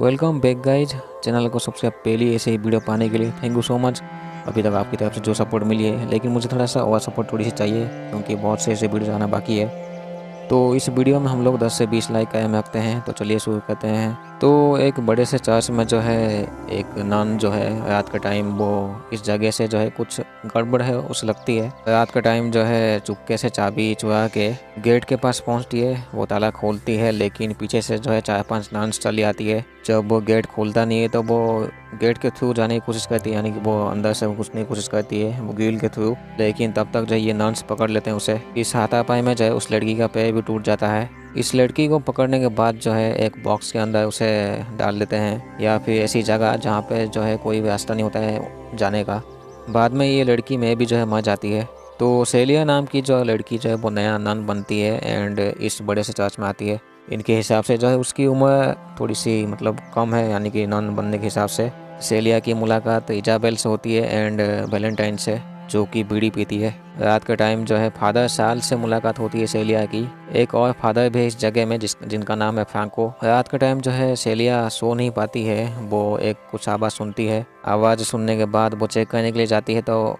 Welcome back guys. Channel को सबसे पहले ऐसे ही वीडियो पाने के लिए थैंक यू सो मच। अभी तक आपकी तरफ से जो सपोर्ट मिली है, लेकिन मुझे थोड़ा सा और सपोर्ट थोड़ी सी चाहिए क्योंकि बहुत से ऐसे वीडियो आना बाकी है। तो इस वीडियो में हम लोग 10 से 20 लाइक कायम रखते हैं। तो चलिए शुरू करते हैं। तो एक बड़े से चर्च में जो है एक नन जो है रात के टाइम वो इस जगह से जो है कुछ गड़बड़ है उसे लगती है। रात के टाइम जो है चुपके से चाबी चुरा के गेट के पास पहुंचती है। वो ताला खोलती है, लेकिन पीछे से जो है 4-5 नन्स चली आती है। जब वो गेट खोलता नहीं है तो वो गेट के थ्रू जाने की कोशिश करती है, यानी कि वो अंदर से घुसने की कोशिश करती है वो ग्रिल के थ्रू। लेकिन तब तक जो है ये नन्स पकड़ लेते हैं उसे। इस हाथापाई में जो है उस लड़की का पैर भी टूट जाता है। इस लड़की को पकड़ने के बाद जो है एक बॉक्स के अंदर उसे डाल देते हैं, या फिर ऐसी जगह जहाँ पे जो है कोई रास्ता नहीं होता है जाने का। बाद में ये लड़की में भी जो है मर जाती है। तो सेलिया नाम की जो लड़की जो है वो नया नन बनती है एंड इस बड़े से चर्च में आती है। इनके हिसाब से जो है उसकी उम्र थोड़ी सी मतलब कम है, यानी कि नन बनने के हिसाब से। सेलिया की मुलाकात इजाबेल से होती है एंड वैलेंटाइन से, जो कि बीड़ी पीती है। रात के टाइम जो है फादर साल से मुलाकात होती है सेलिया की। एक और फादर भी इस जगह में जिनका नाम है फ्रैंको। रात के टाइम जो है सेलिया सो नहीं पाती है, वो एक कुछ आवाज़ सुनती है। आवाज़ सुनने के बाद वो चेक करने के लिए जाती है। तो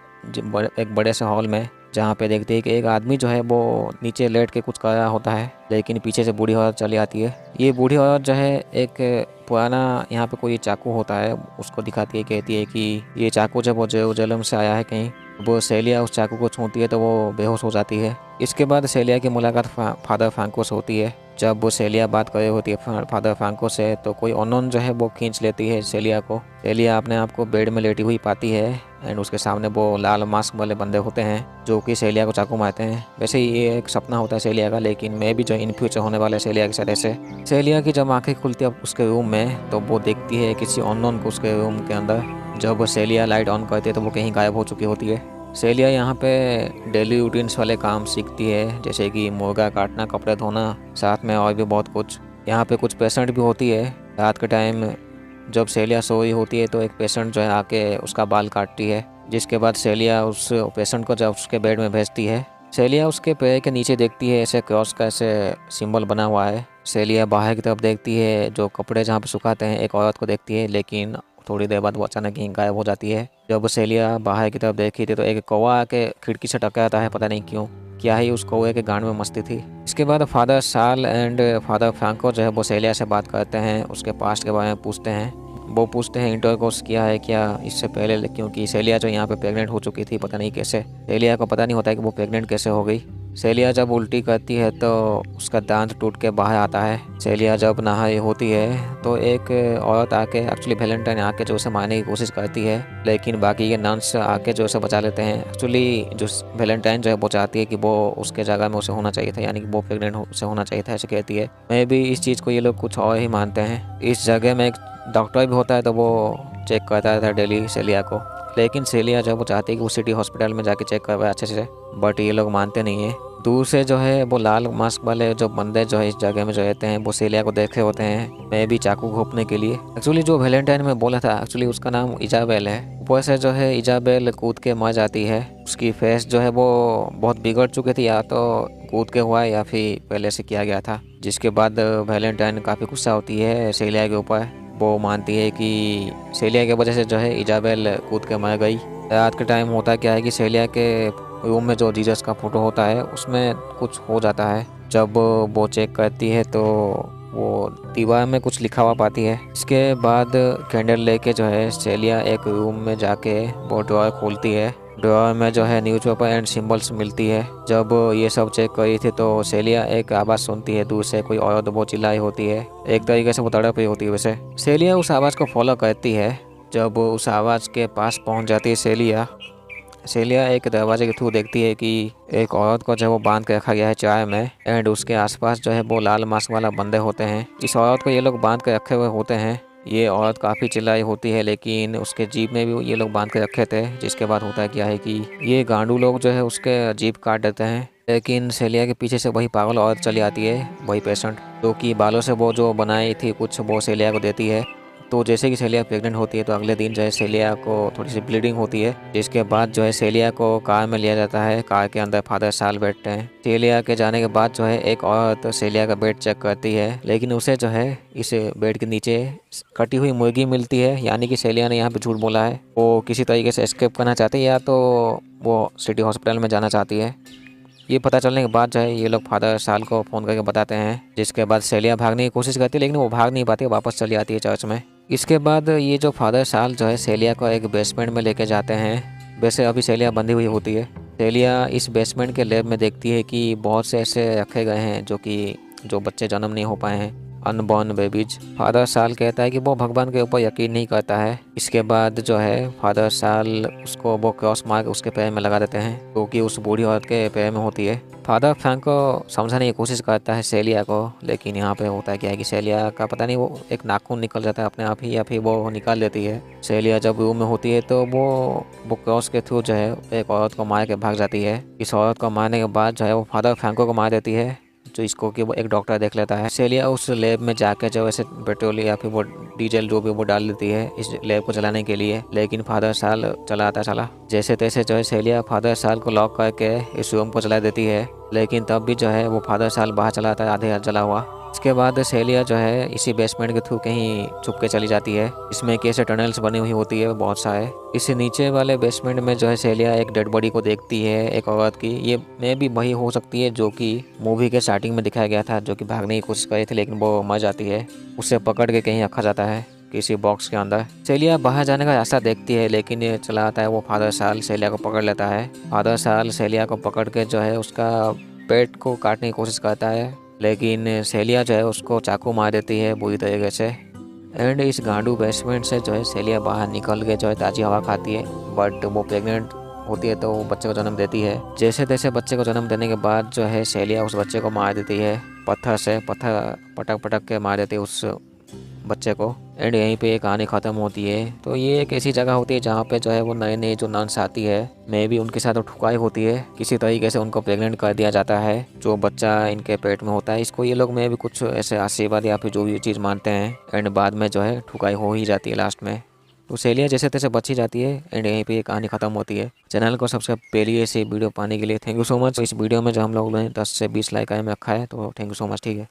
एक बड़े से हॉल में जहाँ पे देखती है कि एक आदमी जो है वो नीचे लेट के कुछ कर रहा होता है, लेकिन पीछे से बूढ़ी औरत चली आती है। ये बूढ़ी औरत जो है एक पुराना यहाँ पे कोई चाकू होता है उसको दिखाती है, कहती है कि ये चाकू जब वो जेरूसलम से आया है कहीं। वो सेलिया उस चाकू को छूती है तो वो बेहोश हो जाती है। इसके बाद सेलिया की मुलाकात फादर फ्रैंको से होती है। जब वो सेलिया बात कर रही होती है फादर फ्रैंको से, तो कोई अननोन जो है वो खींच लेती है सेलिया को। सेलिया अपने आप को बेड में लेटी हुई पाती है एंड उसके सामने वो लाल मास्क वाले बंदे होते हैं जो कि सेलिया को चाकू मारते हैं। वैसे ही ये एक सपना होता है सेलिया का, लेकिन मैं भी जो इन फ्यूचर होने वाला है सेलिया के साथ ऐसे। सेलिया की जब आंखें खुलती है उसके रूम में, तो वो देखती है किसी अननोन को उसके रूम के अंदर। जब वो सेलिया लाइट ऑन करती है तो वो कहीं गायब हो चुकी होती है। सेलिया यहाँ पे डेली रूटीन्स वाले काम सीखती है, जैसे कि मुर्गा काटना, कपड़े धोना, साथ में और भी बहुत कुछ। यहाँ पे कुछ पेशेंट भी होती है। रात के टाइम जब सेलिया सोई होती है तो एक पेशेंट जो है आके उसका बाल काटती है, जिसके बाद सेलिया उस पेशेंट को जब उसके बेड में भेजती है। सेलिया उसके पैर के नीचे देखती है ऐसे क्रॉस का ऐसे सिंबल बना हुआ है। सेलिया बाहर की तरफ देखती है, जो कपड़े जहाँ पे सुखाते हैं, एक औरत को देखती है, लेकिन थोड़ी देर बाद वो अचानक ही गायब हो जाती है। जब सेलिया बाहर की तरफ देखी थी तो एक कौवा आके खिड़की से टकराता है, पता नहीं क्यों। क्या ही उस कौवे के गांड में मस्ती थी। इसके बाद फादर साल एंड फादर फ्रैंको जो है वो सेलिया से बात करते हैं, उसके पास्ट के बारे में पूछते हैं। वो पूछते हैं इंटरकोर्स किया है क्या इससे पहले, क्योंकि सेलिया जो यहाँ पे प्रेग्नेंट हो चुकी थी, पता नहीं कैसे। सेलिया को पता नहीं होता है कि वो प्रेग्नेंट कैसे हो गई। सेलिया जब उल्टी करती है तो उसका दांत टूट के बाहर आता है। सेलिया जब नहाई होती है तो एक औरत आके, एक्चुअली वैलेंटाइन आके जो उसे मारने की कोशिश करती है, लेकिन बाकी के नन्स आके जो उसे बचा लेते हैं। एक्चुअली जो वैलेंटाइन जो है वो चाहती है कि वो उसके जगह में उसे होना चाहिए था, यानी कि वो प्रेग्नेंट उसे होना चाहिए था, ऐसे कहती है। मैं भी इस चीज़ को ये लोग कुछ और ही मानते हैं। इस जगह में एक डॉक्टर भी होता है तो वो चेक करता था डेली सेलिया को, लेकिन सेलिया जब वो चाहती है कि वो सिटी हॉस्पिटल में जाके चेक करवाए अच्छे से, बट ये लोग मानते नहीं है। दूर से जो है वो लाल मास्क वाले जो बंदे जो है इस जगह में जो रहते हैं वो सेलिया को देखे होते हैं, मैं भी चाकू घोंपने के लिए। एक्चुअली जो वैलेंटाइन में बोला था, एक्चुअली उसका नाम इजाबेल है। ऊपर से जो है इजाबेल कूद के मर जाती है। उसकी फेस जो है वो बहुत बिगड़ चुकी थी, या तो कूद के हुआ या फिर पहले से किया गया था। जिसके बाद वैलेंटाइन काफ़ी गुस्सा होती है सेलिया के ऊपर। वो मानती है कि सेलिया की वजह से जो है इजाबेल कूद के मर गई। रात के टाइम होता क्या है कि सेलिया के रूम में जो जीसस का फोटो होता है उसमें कुछ हो जाता है। जब वो चेक करती है तो वो दीवार में कुछ लिखा हुआ पाती है। इसके बाद कैंडल लेके जो है सेलिया एक रूम में जाके वो ड्रॉअर खोलती है। ड्रॉअर में जो है न्यूज़पेपर एंड सिंबल्स मिलती है। जब ये सब चेक करी थी तो सेलिया एक आवाज़ सुनती है, दूर से कोई औरत वो चिल्लाई होती है, एक तरीके से वो तड़प रही होती है। वैसे सेलिया उस आवाज़ को फॉलो करती है। जब उस आवाज़ के पास पहुंच जाती है सेलिया एक दरवाजे के थ्रू देखती है कि एक औरत को जो है वो बांध के रखा गया है चाय में, एंड उसके आसपास जो है वो लाल मास्क वाला बंदे होते हैं। इस औरत को ये लोग बांध के रखे हुए होते हैं। ये औरत काफ़ी चिल्लाई होती है, लेकिन उसके जीभ में भी ये लोग बांध के रखे थे। जिसके बाद होता है क्या है कि ये गांडू लोग जो है उसके जीभ काट देते हैं, लेकिन सेलिया के पीछे से वही पागल औरत चली आती है, वही पेशेंट, जो कि बालों से वो जो बनाई थी कुछ वो सेलिया को देती है। तो जैसे कि सेलिया प्रेग्नेंट होती है तो अगले दिन जो है सेलिया को थोड़ी सी ब्लीडिंग होती है, जिसके बाद जो है सेलिया को कार में लिया जाता है। कार के अंदर फादर साल बैठते हैं। सेलिया के जाने के बाद जो है एक औरत सेलिया का बेड चेक करती है, लेकिन उसे जो है इस बेड के नीचे कटी हुई मुर्गी मिलती है। यानी कि सेलिया ने यहाँ पे झूठ बोला है। वो किसी तरीके से एस्केप करना चाहती है या तो वो सिटी हॉस्पिटल में जाना चाहती है। ये पता चलने के बाद जो है ये लोग फादर साल को फ़ोन करके बताते हैं, जिसके बाद सेलिया भागने की कोशिश करती है, लेकिन वो भाग नहीं पाती, वापस चली आती है चर्च में। इसके बाद ये जो फादर साल जो है सेलिया को एक बेसमेंट में लेके जाते हैं। वैसे अभी सेलिया बंधी हुई होती है। सेलिया इस बेसमेंट के लैब में देखती है कि बहुत से ऐसे रखे गए हैं जो बच्चे जन्म नहीं हो पाए हैं, अनबॉर्न बेबीज। फादर साल कहता है कि वो भगवान के ऊपर यकीन नहीं करता है। इसके बाद जो है फादर साल उसको वो क्रॉस मार्क उसके पैर में लगा देते हैं, क्योंकि उस बूढ़ी औरत के पैर में होती है। फादर फ्रैंक को समझाने की कोशिश करता है सेलिया को, लेकिन यहाँ पे होता है क्या है कि सेलिया का पता नहीं वो एक नाखून निकल जाता है अपने आप ही, या फिर वो निकाल देती है। सेलिया जब रूम में होती है तो वो क्रॉस के थ्रू जो है एक औरत को मार के भाग जाती है। इस औरत को मारने के बाद जो है वो फादर फ्रैंको को मार देती है, जो इसको कि वो एक डॉक्टर देख लेता है। सेलिया उस लैब में जाकर जो ऐसे पेट्रोल या फिर वो डीजल जो भी वो डाल देती है इस लैब को चलाने के लिए, लेकिन फादर साल चला जैसे तैसे जो है सेलिया फादर साल को लॉक करके इस रूम को चला देती है, लेकिन तब भी जो है वो फादर साल बाहर चला आता है आधे जला हुआ। इसके बाद सेलिया जो है इसी बेसमेंट के थ्रू कहीं छुप के चली जाती है। इसमें कैसे टनल्स बनी हुई होती है बहुत सारे। इस नीचे वाले बेसमेंट में जो है सेलिया एक डेड बॉडी को देखती है, एक औरत की। ये में भी वही हो सकती है जो कि मूवी के स्टार्टिंग में दिखाया गया था, जो कि भागने की कोशिश कर रही थी लेकिन वो मर जाती है। उसे पकड़ के कहीं रखा जाता है किसी बॉक्स के अंदर। सेलिया बाहर जाने का रास्ता देखती है, लेकिन ये चला आता है वो फादर साल सेलिया को पकड़ लेता है। फादर साल सेलिया को पकड़ के जो है उसका पेट को काटने की कोशिश करता है, लेकिन सेलिया जो है उसको चाकू मार देती है बुरी तरीके से। एंड इस गांडू बेसमेंट से जो है सेलिया बाहर निकल के जो है ताज़ी हवा खाती है, बट वो प्रेग्नेंट होती है तो वो बच्चे को जन्म देती है। जैसे तैसे बच्चे को जन्म देने के बाद जो है सेलिया उस बच्चे को मार देती है, पत्थर पटक के मार देती है उस बच्चे को। एंड यहीं पे कहानी ख़त्म होती है। तो ये एक ऐसी जगह होती है जहाँ पे जो है वो नए नए जो नर्स आती है, मे भी उनके साथ ठुकाई होती है, किसी तरीके से उनको प्रेग्नेंट कर दिया जाता है जो बच्चा इनके पेट में होता है। इसको ये लोग में भी कुछ ऐसे आशीर्वाद या फिर जो भी चीज़ मानते हैं। एंड बाद में जो है ठुकाई हो ही जाती है लास्ट में। तो सेलिया जैसे तैसे बची जाती है एंड यहीं पे ये कहानी खत्म होती है। चैनल को सबसे पहले ऐसे वीडियो पाने के लिए थैंक यू सो मच। इस वीडियो में जो हम लोगों ने 10 से 20 लाइक आए में रखा है, तो थैंक यू सो मच। ठीक है।